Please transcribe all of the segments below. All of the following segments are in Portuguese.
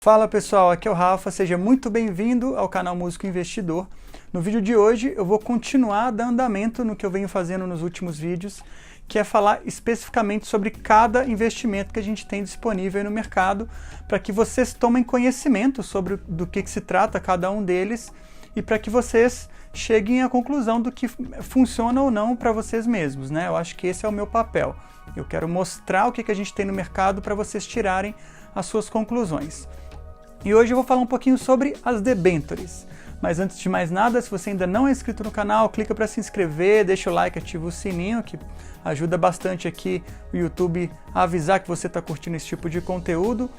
Fala pessoal, aqui é o Rafa, seja muito bem-vindo ao canal Músico Investidor. No vídeo de hoje eu vou continuar dando andamento no que eu venho fazendo nos últimos vídeos, que é falar especificamente sobre cada investimento que a gente tem disponível aí no mercado, para que vocês tomem conhecimento sobre do que se trata cada um deles e para que vocês cheguem à conclusão do que funciona ou não para vocês mesmos, né? Eu acho que esse é o meu papel. Eu quero mostrar o que a gente tem no mercado para vocês tirarem as suas conclusões. E hoje eu vou falar um pouquinho sobre as debêntures. Mas antes de mais nada, se você ainda não é inscrito no canal, clica para se inscrever, deixa o like, ativa o sininho, que ajuda bastante aqui o YouTube a avisar que você está curtindo esse tipo de conteúdo.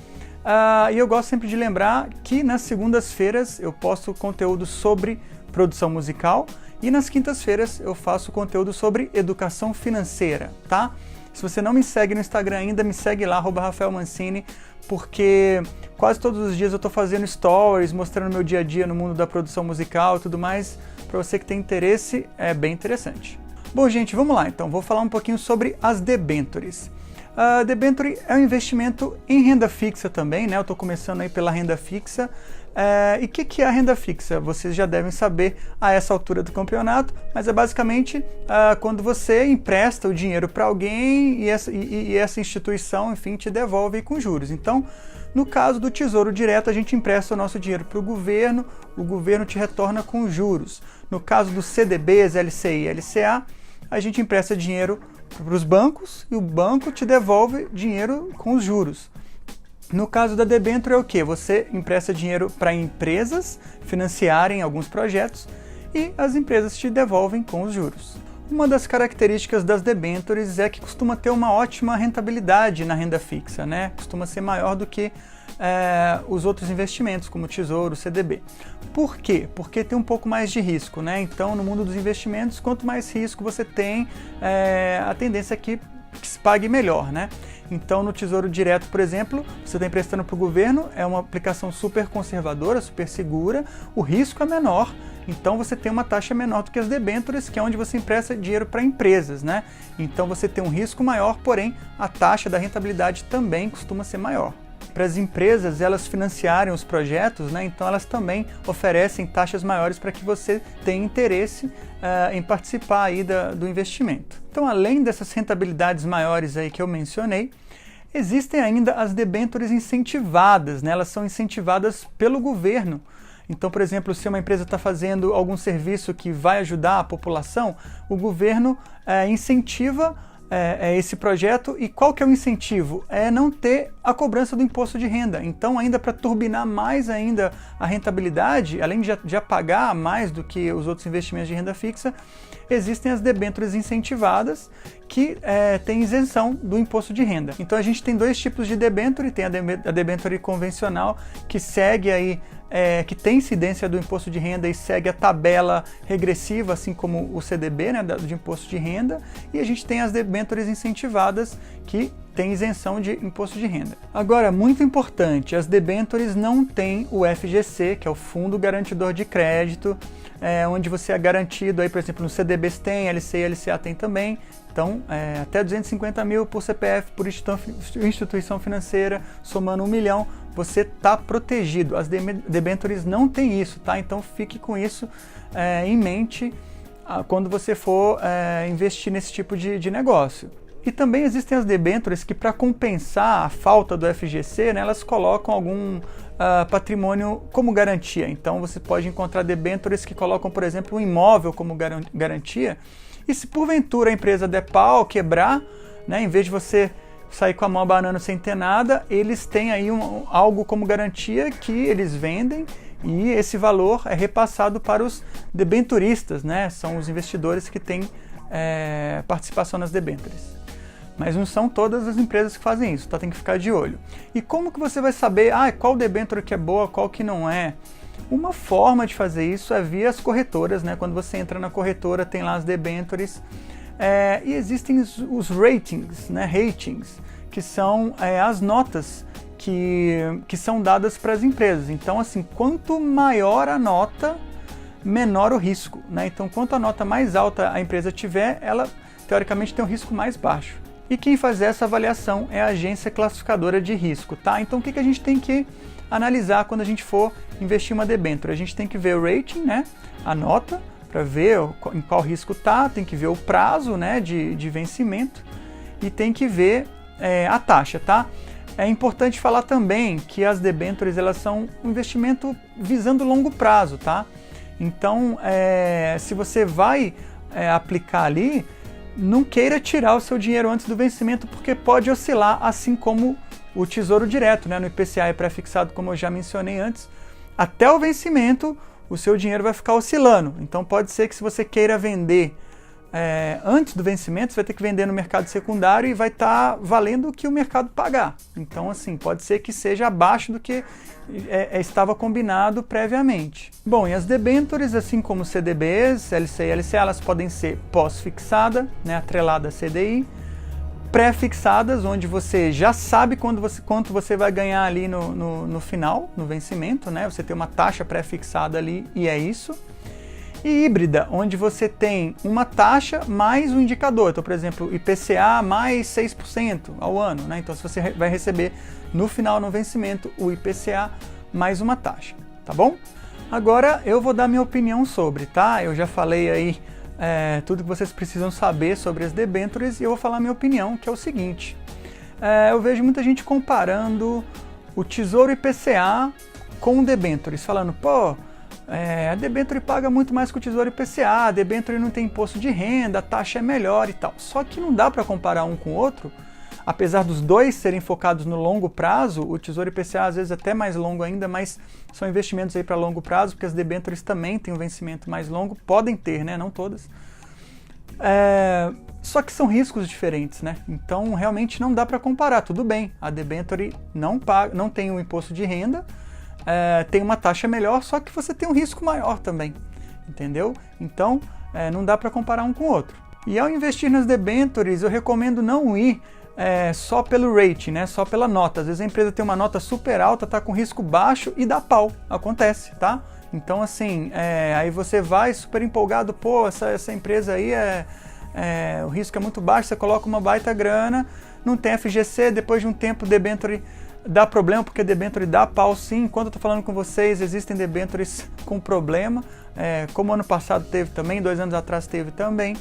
E eu gosto sempre de lembrar que nas segundas-feiras eu posto conteúdo sobre produção musical e nas quintas-feiras eu faço conteúdo sobre educação financeira, tá? Se você não me segue no Instagram ainda, me segue lá, @RafaelMancini, porque quase todos os dias eu estou fazendo stories, mostrando meu dia a dia no mundo da produção musical e tudo mais. Para você que tem interesse, é bem interessante. Bom, gente, vamos lá então. Vou falar um pouquinho sobre as debêntures. A debenture é um investimento em renda fixa também, né? Eu estou começando aí pela renda fixa. E o que é a renda fixa? Vocês já devem saber a essa altura do campeonato, mas é basicamente quando você empresta o dinheiro para alguém e essa instituição, enfim, te devolve com juros. Então, no caso do Tesouro Direto, a gente empresta o nosso dinheiro para o governo te retorna com juros. No caso dos CDBs, LCI e LCA, a gente empresta dinheiro para os bancos e o banco te devolve dinheiro com os juros. No caso da debênture é o que? Você empresta dinheiro para empresas financiarem alguns projetos e as empresas te devolvem com os juros. Uma das características das debêntures é que costuma ter uma ótima rentabilidade na renda fixa, né? Costuma ser maior do que os outros investimentos, como Tesouro, CDB. Por quê? Porque tem um pouco mais de risco, né? Então, no mundo dos investimentos, quanto mais risco você tem, a tendência é que se pague melhor, né? Então, no Tesouro Direto, por exemplo, você está emprestando para o governo, é uma aplicação super conservadora, super segura, o risco é menor, então você tem uma taxa menor do que as debêntures, que é onde você empresta dinheiro para empresas, né? Então você tem um risco maior, porém a taxa da rentabilidade também costuma ser maior. Para as empresas, elas financiarem os projetos, né? Então elas também oferecem taxas maiores para que você tenha interesse em participar aí do investimento. Então, além dessas rentabilidades maiores aí que eu mencionei, existem ainda as debêntures incentivadas, né? Elas são incentivadas pelo governo. Então, por exemplo, se uma empresa está fazendo algum serviço que vai ajudar a população, o governo incentiva esse projeto. E qual que é o incentivo? É não ter a cobrança do imposto de renda. Então, ainda para turbinar mais ainda a rentabilidade, além de já pagar mais do que os outros investimentos de renda fixa, existem as debêntures incentivadas que têm isenção do imposto de renda. Então a gente tem dois tipos de debênture, tem a debênture convencional, que segue aí, que tem incidência do imposto de renda e segue a tabela regressiva, assim como o CDB, né, de imposto de renda, e a gente tem as debêntures incentivadas, que tem isenção de imposto de renda. Agora, muito importante, as debêntures não têm o FGC, que é o Fundo Garantidor de Crédito, onde você é garantido, aí, por exemplo, no CDBs tem, LCI e LCA tem também. Então, até 250 mil por CPF, por instituição financeira, somando 1 milhão, você está protegido. As debêntures não têm isso, tá? Então, fique com isso em mente quando você for investir nesse tipo de negócio. E também existem as debêntures que, para compensar a falta do FGC, né, elas colocam algum patrimônio como garantia. Então, você pode encontrar debêntures que colocam, por exemplo, um imóvel como garantia. E se porventura a empresa der pau, quebrar, né, em vez de você sair com a mão abanando sem ter nada, eles têm aí algo como garantia que eles vendem e esse valor é repassado para os debenturistas, né? São os investidores que têm participação nas debêntures. Mas não são todas as empresas que fazem isso, tá? Tem que ficar de olho. E como que você vai saber qual debênture que é boa, qual que não é? Uma forma de fazer isso é via as corretoras, né? Quando você entra na corretora, tem lá as debêntures. E existem os ratings, né? Ratings, que são as notas que são dadas para as empresas. Então, assim, quanto maior a nota, menor o risco, né? Então, quanto a nota mais alta a empresa tiver, ela, teoricamente, tem um risco mais baixo. E quem faz essa avaliação é a agência classificadora de risco, tá? Então o que a gente tem que analisar quando a gente for investir uma debênture. A gente tem que ver o rating, né, a nota, para ver em qual risco tá, tem que ver o prazo, né, de vencimento e tem que ver a taxa, tá? É importante falar também que as debêntures, elas são um investimento visando longo prazo, tá? Então, se você vai aplicar ali, não queira tirar o seu dinheiro antes do vencimento, porque pode oscilar, assim como o Tesouro Direto, né? No IPCA é pré-fixado, como eu já mencionei antes, até o vencimento o seu dinheiro vai ficar oscilando. Então pode ser que se você queira vender antes do vencimento, você vai ter que vender no mercado secundário e vai estar valendo o que o mercado pagar. Então, assim, pode ser que seja abaixo do que estava combinado previamente. Bom, e as debêntures, assim como CDBs, LCI e LCA, elas podem ser pós-fixada, né, atrelada a CDI, pré-fixadas, onde você já sabe quanto você vai ganhar ali no final, no vencimento, né? Você tem uma taxa pré-fixada ali e é isso. E híbrida, onde você tem uma taxa mais um indicador. Então, por exemplo, IPCA mais 6% ao ano, né? Então, se você vai receber no final, no vencimento, o IPCA mais uma taxa, tá bom? Agora eu vou dar minha opinião sobre, tá? Eu já falei aí tudo que vocês precisam saber sobre as debêntures e eu vou falar minha opinião, que é o seguinte. Eu vejo muita gente comparando o Tesouro IPCA com debêntures, falando, pô, a debênture paga muito mais que o Tesouro IPCA, a debênture não tem imposto de renda, a taxa é melhor e tal. Só que não dá para comparar um com o outro, apesar dos dois serem focados no longo prazo, o Tesouro IPCA às vezes até mais longo ainda, mas são investimentos aí para longo prazo, porque as debêntures também têm um vencimento mais longo, podem ter, né? Não todas. Só que são riscos diferentes, né? Então realmente não dá para comparar, tudo bem, a debênture não tem um imposto de renda, tem uma taxa melhor, só que você tem um risco maior também, entendeu? Então não dá para comparar um com o outro. E ao investir nas debêntures, eu recomendo não ir só pelo rating, né? Só pela nota. Às vezes a empresa tem uma nota super alta, tá com risco baixo e dá pau, acontece, tá? Então assim, aí você vai super empolgado, pô, essa empresa aí o risco é muito baixo, você coloca uma baita grana, não tem FGC, depois de um tempo debênture dá problema, porque debênture dá pau sim. Enquanto eu tô falando com vocês, existem debêntures com problema, como ano passado teve também, 2 anos atrás teve também.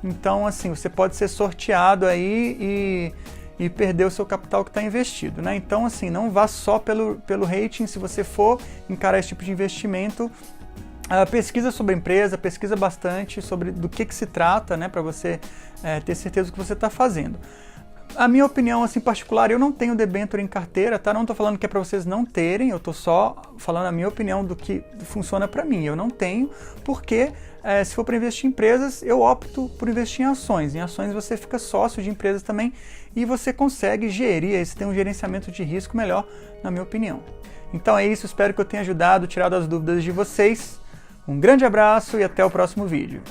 Então, assim, você pode ser sorteado aí e perder o seu capital que está investido, né? Então, assim, não vá só pelo rating. Se você for encarar esse tipo de investimento, pesquisa sobre a empresa, pesquisa bastante sobre do que se trata, né? Para você ter certeza do que você está fazendo. A minha opinião, assim, particular, eu não tenho debênture em carteira, tá? Não estou falando que é para vocês não terem, eu estou só falando a minha opinião do que funciona para mim. Eu não tenho, porque se for para investir em empresas, eu opto por investir em ações. Em ações você fica sócio de empresas também e você consegue gerir, você tem um gerenciamento de risco melhor, na minha opinião. Então é isso, espero que eu tenha ajudado, tirado as dúvidas de vocês. Um grande abraço e até o próximo vídeo.